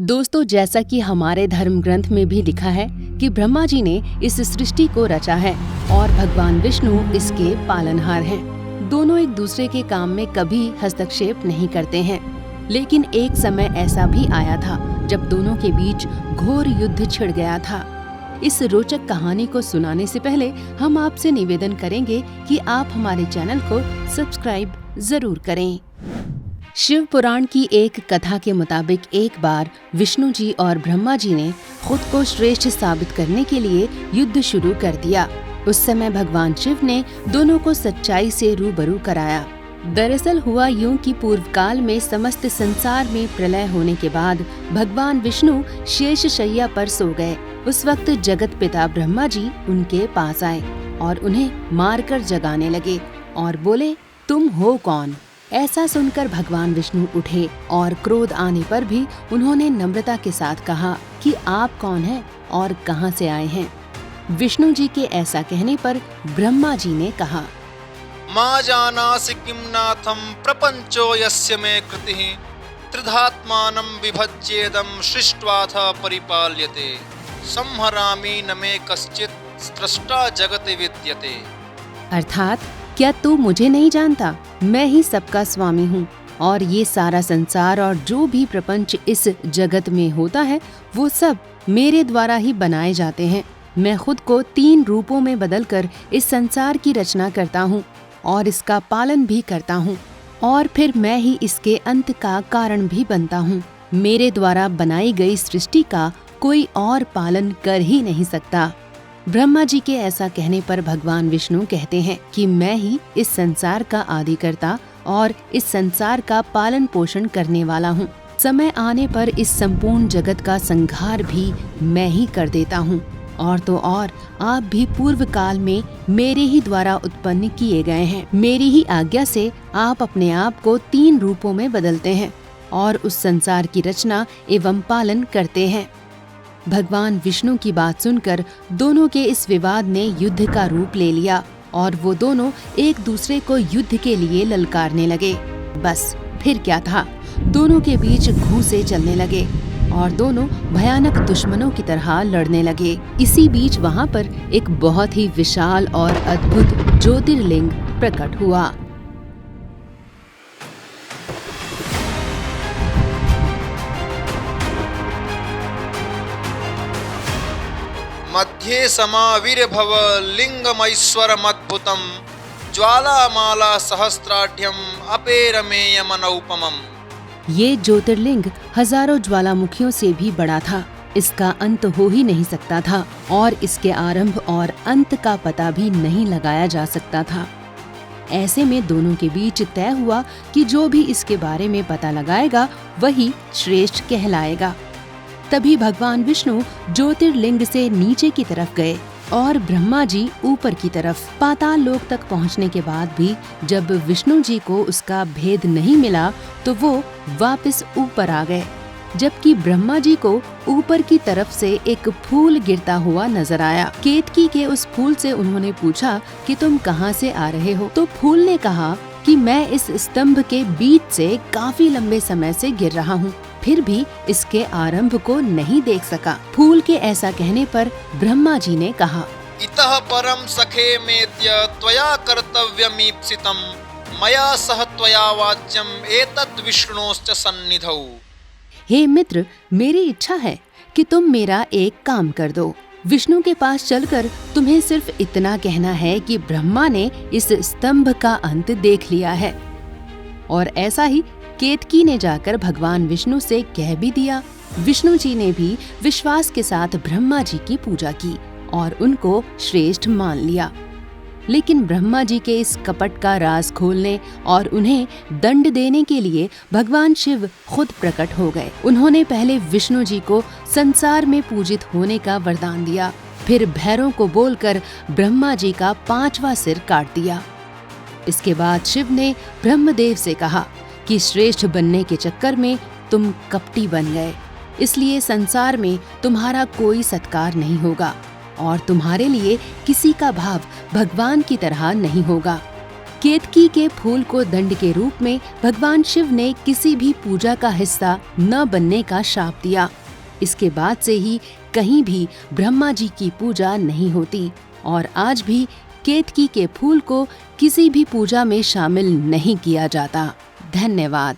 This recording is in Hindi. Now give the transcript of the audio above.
दोस्तों, जैसा कि हमारे धर्म ग्रंथ में भी लिखा है कि ब्रह्मा जी ने इस सृष्टि को रचा है और भगवान विष्णु इसके पालनहार हैं। दोनों एक दूसरे के काम में कभी हस्तक्षेप नहीं करते हैं, लेकिन एक समय ऐसा भी आया था जब दोनों के बीच घोर युद्ध छिड़ गया था। इस रोचक कहानी को सुनाने से पहले हम आपसे निवेदन करेंगे कि आप हमारे चैनल को सब्सक्राइब जरूर करें। शिव पुराण की एक कथा के मुताबिक एक बार विष्णु जी और ब्रह्मा जी ने खुद को श्रेष्ठ साबित करने के लिए युद्ध शुरू कर दिया। उस समय भगवान शिव ने दोनों को सच्चाई से रूबरू कराया। दरअसल हुआ यूं कि पूर्व काल में समस्त संसार में प्रलय होने के बाद भगवान विष्णु शेष शैया पर सो गए। उस वक्त जगत पिता ब्रह्मा जी उनके पास आए और उन्हें मारकर जगाने लगे और बोले, तुम हो कौन? ऐसा सुनकर भगवान विष्णु उठे और क्रोध आने पर भी उन्होंने नम्रता के साथ कहा कि आप कौन हैं और कहां से आए हैं। विष्णु जी के ऐसा कहने पर ब्रह्मा जी ने कहा, मा जानासि किं नाथं प्रपंचो यस्य मे कृतिः त्रिधात्मानं विभज्येदं सृष्ट्वाथ परिपाल्यते संहरामि न मे कश्चित् स्रष्टा जगति विद्यते। अर्थात क्या तू मुझे नहीं जानता? मैं ही सबका स्वामी हूँ और ये सारा संसार और जो भी प्रपंच इस जगत में होता है वो सब मेरे द्वारा ही बनाए जाते हैं। मैं खुद को 3 रूपों में बदलकर इस संसार की रचना करता हूँ और इसका पालन भी करता हूँ और फिर मैं ही इसके अंत का कारण भी बनता हूँ। मेरे द्वारा बनाई गई सृष्टि का कोई और पालन कर ही नहीं सकता। ब्रह्मा जी के ऐसा कहने पर भगवान विष्णु कहते हैं कि मैं ही इस संसार का आदिकर्ता और इस संसार का पालन पोषण करने वाला हूँ। समय आने पर इस संपूर्ण जगत का संहार भी मैं ही कर देता हूँ। और तो और आप भी पूर्व काल में मेरे ही द्वारा उत्पन्न किए गए हैं। मेरी ही आज्ञा से आप अपने आप को 3 रूपों में बदलते हैं और उस संसार की रचना एवं पालन करते हैं। भगवान विष्णु की बात सुनकर दोनों के इस विवाद ने युद्ध का रूप ले लिया और वो दोनों एक दूसरे को युद्ध के लिए ललकारने लगे। बस फिर क्या था, दोनों के बीच घूंसे चलने लगे और दोनों भयानक दुश्मनों की तरह लड़ने लगे। इसी बीच वहाँ पर एक बहुत ही विशाल और अद्भुत ज्योतिर्लिंग प्रकट हुआ। मध्ये समाविर्भव लिंगमैश्वरमद्भुतं ज्वालामाला सहस्राढ्यम अपेरमेयमनौपमम्। ये ज्योतिर्लिंग हजारों ज्वालामुखियों से भी बड़ा था। इसका अंत हो ही नहीं सकता था और इसके आरंभ और अंत का पता भी नहीं लगाया जा सकता था। ऐसे में दोनों के बीच तय हुआ कि जो भी इसके बारे में पता लगाएगा वही श्रेष्ठ कहलाएगा। तभी भगवान विष्णु ज्योतिर्लिंग से नीचे की तरफ गए और ब्रह्मा जी ऊपर की तरफ। पाताल लोक तक पहुंचने के बाद भी जब विष्णु जी को उसका भेद नहीं मिला तो वो वापस ऊपर आ गए, जबकि ब्रह्मा जी को ऊपर की तरफ से एक फूल गिरता हुआ नजर आया। केतकी के उस फूल से उन्होंने पूछा कि तुम कहाँ से आ रहे हो? तो फूल ने कहा कि मैं इस स्तंभ के बीच से काफी लंबे समय से गिर रहा हूँ, फिर भी इसके आरंभ को नहीं देख सका। फूल के ऐसा कहने पर ब्रह्मा जी ने कहा, इतः परम सखे मेत्य त्वया कर्तव्यमीप्सितं मया सह त्वया वाच्यम एतद् विष्णोश्च सन्निधौ। हे मित्र, मेरी इच्छा है कि तुम मेरा एक काम कर दो। विष्णु के पास चलकर तुम्हें सिर्फ इतना कहना है कि ब्रह्मा ने इस स्तंभ का अंत देख लिया है। और ऐसा ही केतकी ने जाकर भगवान विष्णु से कह भी दिया। विष्णु जी ने भी विश्वास के साथ ब्रह्मा जी की पूजा की और उनको श्रेष्ठ मान लिया। लेकिन ब्रह्मा जी के इस कपट का राज खोलने और उन्हें दंड देने के लिए भगवान शिव खुद प्रकट हो गए। उन्होंने पहले विष्णु जी को संसार में पूजित होने का वरदान दिया, फिर भैरों को बोलकर ब्रह्मा जी का 5वां सिर काट दिया। इसके बाद शिव ने ब्रह्मदेव से कहा कि श्रेष्ठ बनने के चक्कर में तुम कपटी बन गए, इसलिए संसार में तुम्हारा कोई सत्कार नहीं होगा और तुम्हारे लिए किसी का भाव भगवान की तरह नहीं होगा। केतकी के फूल को दंड के रूप में भगवान शिव ने किसी भी पूजा का हिस्सा न बनने का शाप दिया। इसके बाद से ही कहीं भी ब्रह्मा जी की पूजा नहीं होती और आज भी केतकी के फूल को किसी भी पूजा में शामिल नहीं किया जाता। धन्यवाद।